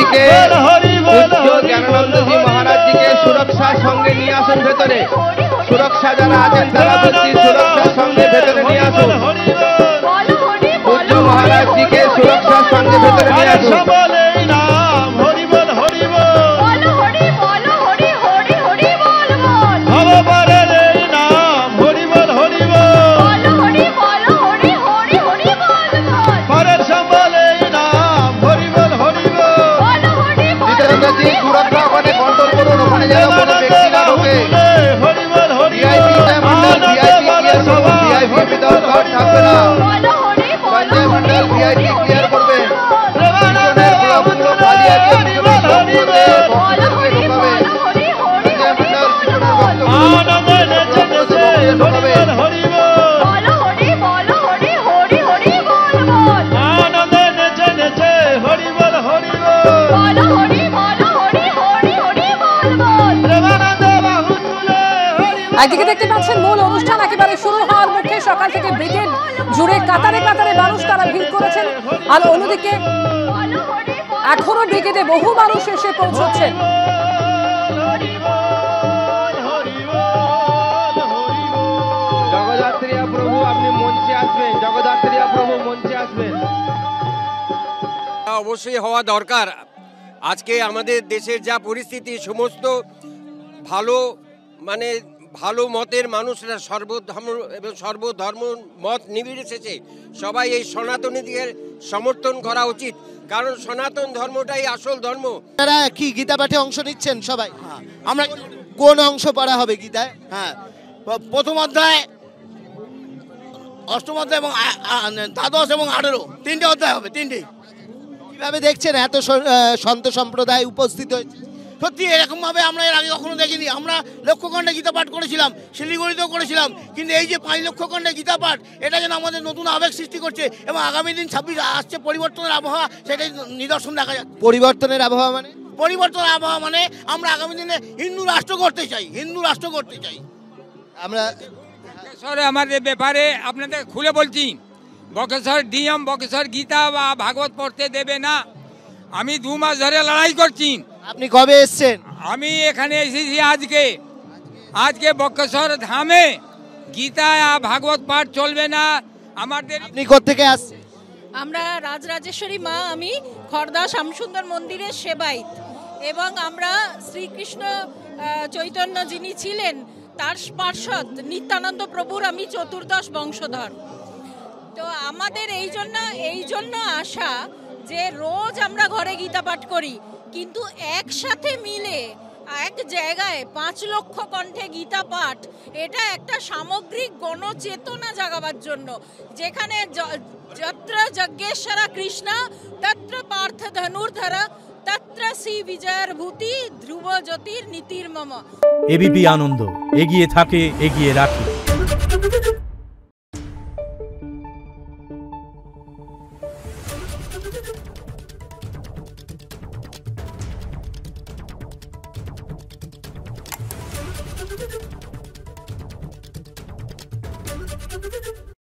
जी के ज्ञानानंद जी महाराज जी के सुरक्षा संगे निये आसुन भेतरे सुरक्षा जारा आছেন তারা ব্যক্তি सुरक्षा संगे भेतरे निये आसुन पूज्य महाराज जी के सुरक्षा संगे भेतरे निये आसुन একদিকে দেখতে পাচ্ছেন মূল অনুষ্ঠান একেবারে শুরু হওয়ার মুখে সকাল থেকে ব্রিগেড জুড়ে কাতারে কাতারে মানুষ তারা ভিড় করেছেন আর অন্যদিকে এখনো ব্রিগেডে বহু মানুষ এসে পৌঁছচ্ছেন। জগদ্ধাত্রীয়া প্রভু আপনি মঞ্চে আসবেন, জগদ্ধাত্রীয়া প্রভু মঞ্চে আসবেন। অবশ্যই হওয়া দরকার। আজকে আমাদের দেশের যা পরিস্থিতি সমস্ত ভালো মানে ভালো মতের মানুষরা সর্বধর্ম মত নির্বিশেষে সবাই এই সনাতনীদের সমর্থন করা উচিত, কারণ সনাতন ধর্মটাই আসল ধর্ম। তারা কি গীতা পাঠে অংশ নিচ্ছেন সবাই? আমরা কোন অংশ পড়া হবে গীতায়? হ্যাঁ, প্রথম অধ্যায়, অষ্টম অধ্যায় এবং দ্বাদশ এবং 18 তিনটে অধ্যায় হবে, তিনটে। কিভাবে দেখছেন এত সন্ত সম্প্রদায় উপস্থিত হয়েছে? সত্যি এরকম ভাবে আমরা এর আগে কখনো দেখিনি। আমরা লক্ষ্যখণ্ডে গীতা পাঠ করেছিলাম, শিলিগুড়িতেও করেছিলাম, কিন্তু এই যে 5 লক্ষ খণ্ডে গীতা পাঠ, এটা যেন আমাদের নতুন আবেগ সৃষ্টি করছে এবং আগামী দিন 26 আসছে পরিবর্তনের আবহাওয়া, সেটাই নিদর্শন দেখা যাচ্ছে। পরিবর্তনের আবহাওয়া মানে পরিবর্তনের আবহাওয়া মানে আমরা আগামী দিনে হিন্দু রাষ্ট্র করতে চাই, হিন্দু রাষ্ট্র করতে চাই আমরা। বক্রেশ্বরে আমাদের ব্যাপারে আপনাদের খুলে বলছি, বক্রেশ্বর ডিএম বক্রেশ্বর গীতা বা ভাগবত পড়তে দেবে না। আমি 2 মাস ধরে লড়াই করছি। আপনি কবে এসেছেন? আমি এখানে এসেছি আজকে বক্রেশ্বর ধামে গীতা ভাগবত পাঠ চলবে না আমাদের। আপনি কোত্থেকে আসছেন? আমরা রাজরাজেশ্বরী মা, আমি খড়দা শ্যামসুন্দর মন্দিরের সেবায়িত এবং আমরা শ্রীকৃষ্ণ চৈতন্য যিনি ছিলেন তার পার্ষদ নিত্যানন্দ প্রভুর আমি 14দশ বংশধর। তো আমাদের এই জন্য আশা যে রোজ আমরা ঘরে গীতা পাঠ করি, কিন্তু একসাথে মিলে এক জায়গায় 5 লক্ষ কণ্ঠে গীতা পাঠ, এটা একটা সামগ্রিক গণচেতনা জাগাবার জন্য, যেখানে যত্র যজ্ঞেশ্বরা কৃষ্ণ তত্র পার্থ ধনুর্ধরা তত্র শ্রী বিজয়ের ভূতি ধ্রুব জ্যোতির নীতির মম। এবিপি আনন্দ, এগিয়ে থাকে, এগিয়ে রাখে। Thank you.